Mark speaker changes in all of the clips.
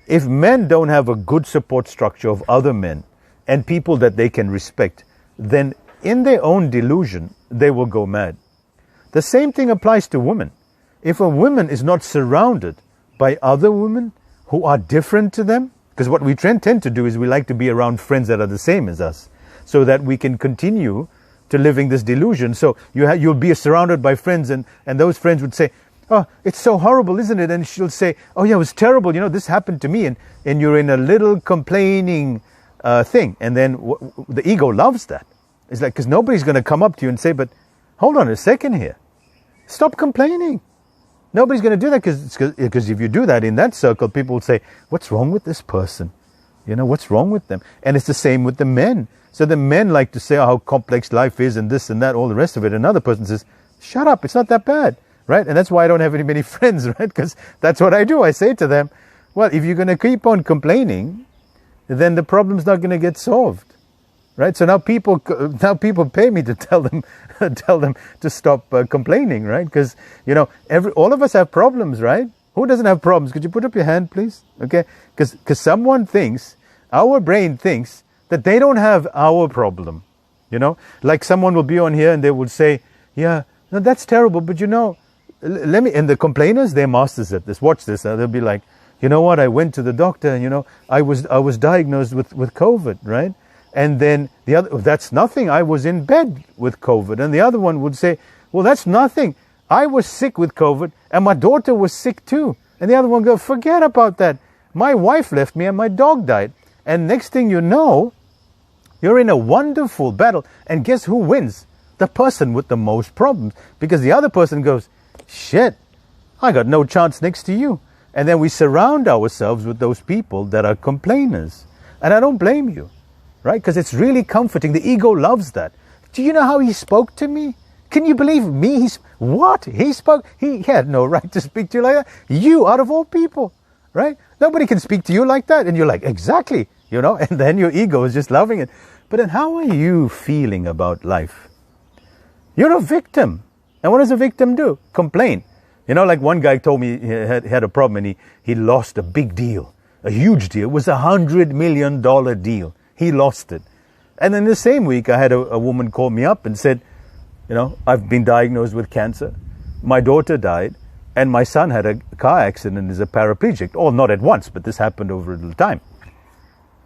Speaker 1: if men don't have a good support structure of other men and people that they can respect, then in their own delusion, they will go mad. The same thing applies to women. If a woman is not surrounded by other women who are different to them, because what we tend to do is we like to be around friends that are the same as us, so that we can continue to living this delusion. So you'll be surrounded by friends, and those friends would say, oh, it's so horrible, isn't it? And she'll say, oh yeah, it was terrible, this happened to me. And you're in a little complaining thing. And then the ego loves that. It's like, because nobody's going to come up to you and say, but hold on a second here. Stop complaining. Nobody's going to do that, because if you do that in that circle, people will say, what's wrong with this person? What's wrong with them? And it's the same with the men. So the men like to say, oh, how complex life is and this and that, all the rest of it. Another person says, shut up, it's not that bad, right? And that's why I don't have many friends, right? Because that's what I do. I say to them, well, if you're going to keep on complaining, then the problem's not going to get solved. Right, so now people pay me to tell them to stop complaining, right? Because all of us have problems, right? Who doesn't have problems? Could you put up your hand, please? Okay, because someone thinks, our brain thinks that they don't have our problem. Like someone will be on here and they would say, yeah, no, that's terrible, but let me. And the complainers, they're masters at this. Watch this. They'll be like, you know what? I went to the doctor. And, I was diagnosed with COVID, right? And then the other, that's nothing. I was in bed with COVID. And the other one would say, well, that's nothing. I was sick with COVID and my daughter was sick too. And the other one goes, forget about that. My wife left me and my dog died. And next thing you know, you're in a wonderful battle. And guess who wins? The person with the most problems. Because the other person goes, shit, I got no chance next to you. And then we surround ourselves with those people that are complainers. And I don't blame you. Right? Because it's really comforting. The ego loves that. Do you know how he spoke to me? Can you believe me? What? He spoke? He had no right to speak to you like that. You, out of all people. Right? Nobody can speak to you like that. And you're like, exactly. And then your ego is just loving it. But then how are you feeling about life? You're a victim. And what does a victim do? Complain. Like one guy told me he had a problem and he lost a big deal. A huge deal. It was $100 million deal. He lost it. And then the same week, I had a woman call me up and said, I've been diagnosed with cancer. My daughter died. And my son had a car accident and is a paraplegic. All not at once, but this happened over a little time.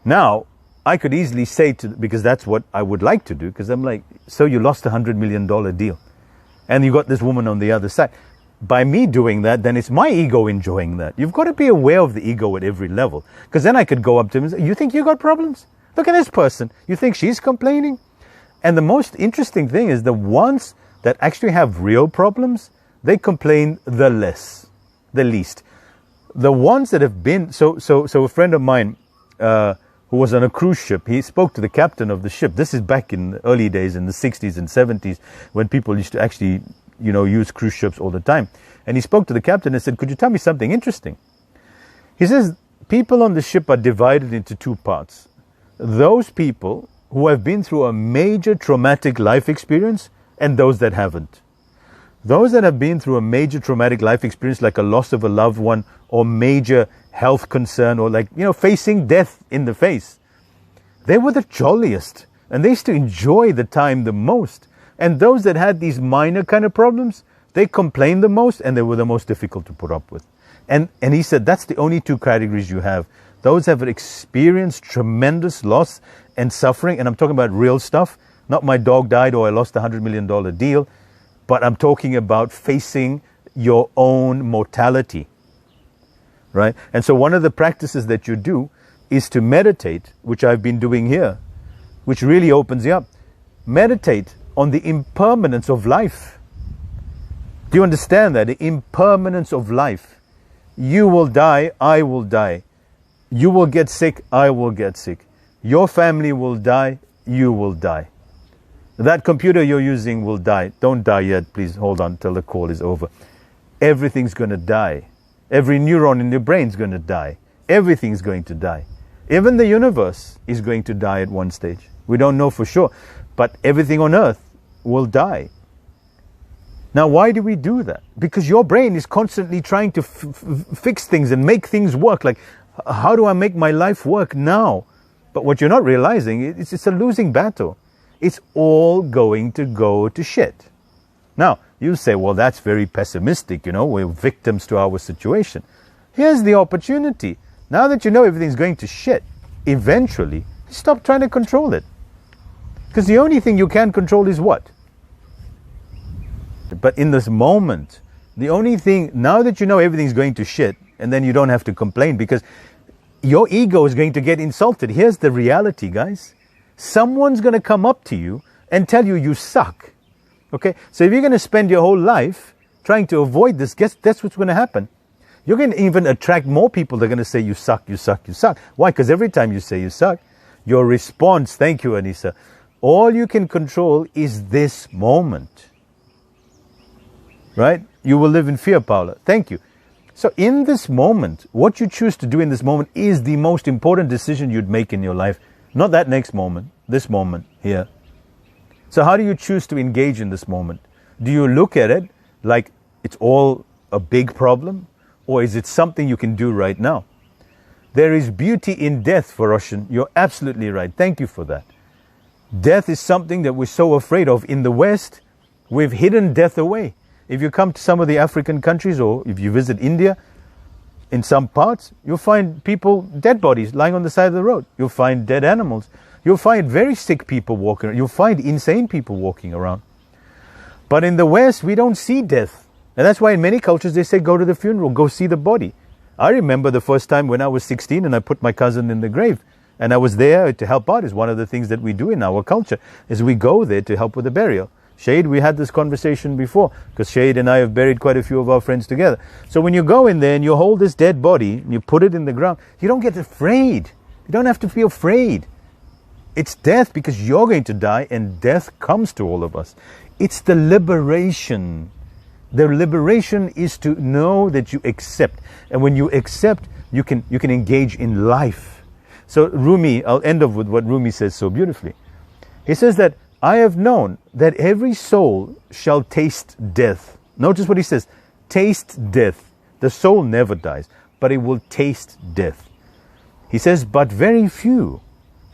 Speaker 1: Now, I could easily say because that's what I would like to do, because I'm like, so you lost $100 million deal. And you got this woman on the other side. By me doing that, then it's my ego enjoying that. You've got to be aware of the ego at every level. Because then I could go up to him and say, you think you got problems? Look at this person. You think she's complaining? And the most interesting thing is the ones that actually have real problems, they complain the least. The ones that have been, so a friend of mine who was on a cruise ship, he spoke to the captain of the ship. This is back in the early days in the 60s and 70s when people used to actually, use cruise ships all the time. And he spoke to the captain and said, could you tell me something interesting? He says, people on the ship are divided into two parts. Those people who have been through a major traumatic life experience and those that haven't. Those that have been through a major traumatic life experience, like a loss of a loved one or major health concern or facing death in the face, they were the jolliest and they used to enjoy the time the most. And those that had these minor kind of problems, they complained the most and they were the most difficult to put up with. And he said, that's the only two categories you have. Those have experienced tremendous loss and suffering. And I'm talking about real stuff. Not my dog died or I lost $100 million deal. But I'm talking about facing your own mortality. Right? And so one of the practices that you do is to meditate, which I've been doing here, which really opens you up. Meditate on the impermanence of life. Do you understand that? The impermanence of life. You will die, I will die. You will get sick, I will get sick. Your family will die, you will die. That computer you're using will die. Don't die yet, please hold on till the call is over. Everything's going to die. Every neuron in your brain is going to die. Everything's going to die. Even the universe is going to die at one stage. We don't know for sure. But everything on earth will die. Now, why do we do that? Because your brain is constantly trying to fix things and make things work. Like, How do I make my life work now? But what you're not realizing, it's a losing battle. It's all going to go to shit. Now, you say, well, that's very pessimistic, we're victims to our situation. Here's the opportunity. Now that you know everything's going to shit, eventually, stop trying to control it. Because the only thing you can control is what? But in this moment, the only thing, now that you know everything's going to shit, and then you don't have to complain because your ego is going to get insulted. Here's the reality, guys. Someone's going to come up to you and tell you suck. Okay? So if you're going to spend your whole life trying to avoid this, guess that's what's going to happen. You're going to even attract more people that are going to say you suck, you suck, you suck. Why? Because every time you say you suck, your response, thank you, Anissa, all you can control is this moment. Right? You will live in fear, Paula. Thank you. So in this moment, what you choose to do in this moment is the most important decision you'd make in your life. Not that next moment, this moment here. So how do you choose to engage in this moment? Do you look at it like it's all a big problem? Or is it something you can do right now? There is beauty in death, for Roshan. You're absolutely right. Thank you for that. Death is something that we're so afraid of. In the West, we've hidden death away. If you come to some of the African countries or if you visit India, in some parts, you'll find people, dead bodies lying on the side of the road. You'll find dead animals. You'll find very sick people walking around. You'll find insane people walking around. But in the West, we don't see death. And that's why in many cultures they say go to the funeral, go see the body. I remember the first time when I was 16 and I put my cousin in the grave. And I was there to help out. Is one of the things that we do in our culture, is we go there to help with the burial. Shade, we had this conversation before, because Shade and I have buried quite a few of our friends together. So when you go in there and you hold this dead body, and you put it in the ground, you don't get afraid. You don't have to feel afraid. It's death because you're going to die and death comes to all of us. It's the liberation. The liberation is to know that you accept. And when you accept, you can engage in life. So Rumi, I'll end off with what Rumi says so beautifully. He says that I have known that every soul shall taste death. Notice what he says. Taste death. The soul never dies, but it will taste death. He says, but very few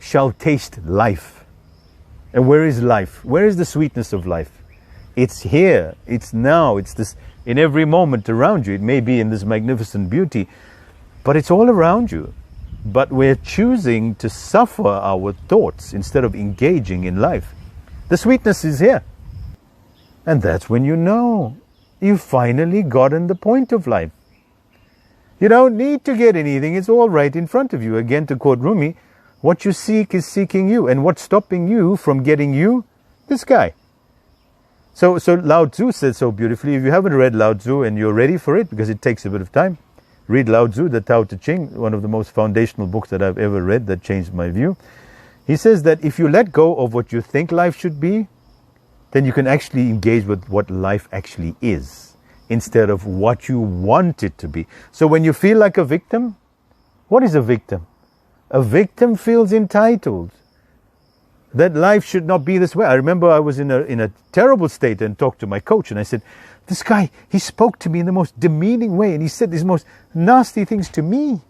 Speaker 1: shall taste life. And where is life? Where is the sweetness of life? It's here. It's now. It's this in every moment around you. It may be in this magnificent beauty, but it's all around you. But we're choosing to suffer our thoughts instead of engaging in life. The sweetness is here. And that's when you know you've finally gotten the point of life. You don't need to get anything. It's all right in front of you. Again, to quote Rumi, what you seek is seeking you. And what's stopping you from getting you? This guy. So Lao Tzu said so beautifully. If you haven't read Lao Tzu and you're ready for it, because it takes a bit of time, read Lao Tzu, the Tao Te Ching, one of the most foundational books that I've ever read that changed my view. He says that if you let go of what you think life should be, then you can actually engage with what life actually is, instead of what you want it to be. So when you feel like a victim, what is a victim? A victim feels entitled. That life should not be this way. I remember I was in a terrible state and talked to my coach and I said, this guy, he spoke to me in the most demeaning way and he said these most nasty things to me.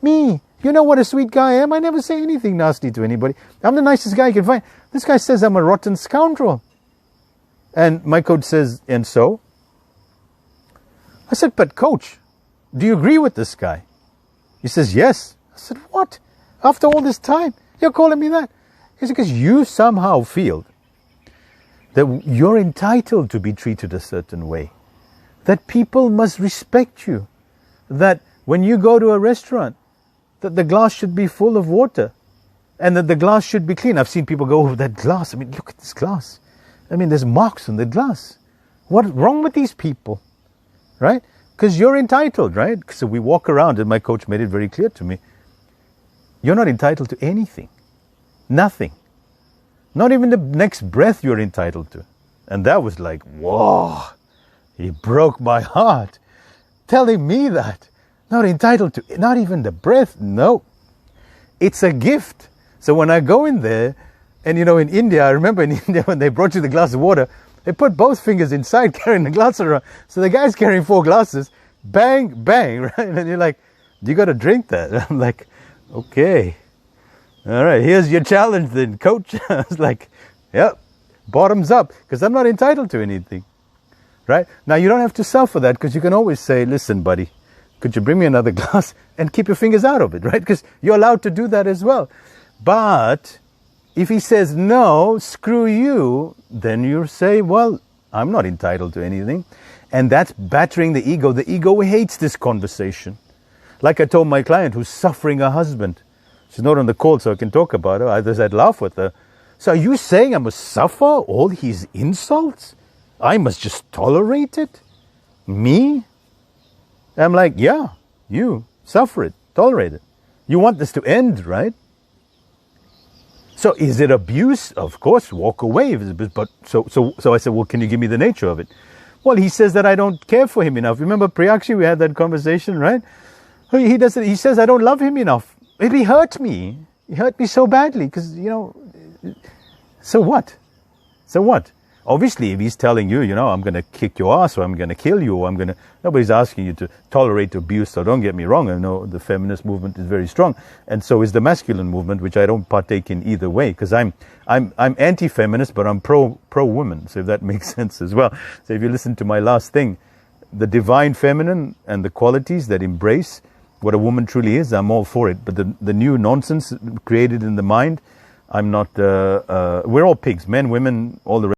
Speaker 1: Me. You know what a sweet guy I am? I never say anything nasty to anybody. I'm the nicest guy you can find. This guy says I'm a rotten scoundrel. And my coach says, and so? I said, but coach, do you agree with this guy? He says, yes. I said, what? After all this time, you're calling me that? He said, because you somehow feel that you're entitled to be treated a certain way. That people must respect you. That when you go to a restaurant, that the glass should be full of water and that the glass should be clean. I've seen people go over that glass. I mean, look at this glass. I mean, there's marks on the glass. What's wrong with these people? Right? Because you're entitled, right? So we walk around and my coach made it very clear to me. You're not entitled to anything. Nothing. Not even the next breath you're entitled to. And that was like, whoa. He broke my heart. Telling me that. Not entitled to, not even the breath. No. It's a gift. So when I go in there, and you know, in India, I remember in India when they brought you the glass of water, they put both fingers inside carrying the glass around. So the guy's carrying 4 glasses. Bang, bang, right? And you're like, You got to drink that. I'm like, okay. All right, here's your challenge then, coach. I was like, yep, bottoms up, because I'm not entitled to anything. Right? Now, you don't have to suffer that, because you can always say, listen, buddy, could you bring me another glass, and keep your fingers out of it, right? Because you're allowed to do that as well. But if he says, no, screw you, then you say, well, I'm not entitled to anything. And that's battering the ego. The ego hates this conversation. Like I told my client who's suffering her husband. She's not on the call, so I can talk about her. I just had laugh with her. So are you saying I must suffer all his insults? I must just tolerate it? Me? I'm like, yeah, you suffer it, tolerate it. You want this to end, right? So is it abuse? Of course, walk away. But so I said, well, can you give me the nature of it? Well, he says that I don't care for him enough. Remember, Priyakshi, we had that conversation, right? He doesn't. He says I don't love him enough. He hurt me. He hurt me so badly because, so what? So what? Obviously, if he's telling you, I'm going to kick your ass or I'm going to kill you or nobody's asking you to tolerate abuse. So don't get me wrong. I know the feminist movement is very strong. And so is the masculine movement, which I don't partake in either way because I'm anti-feminist, but I'm pro-woman. So if that makes sense as well. So if you listen to my last thing, the divine feminine and the qualities that embrace what a woman truly is, I'm all for it. But the new nonsense created in the mind, I'm not, we're all pigs, men, women, all the rest.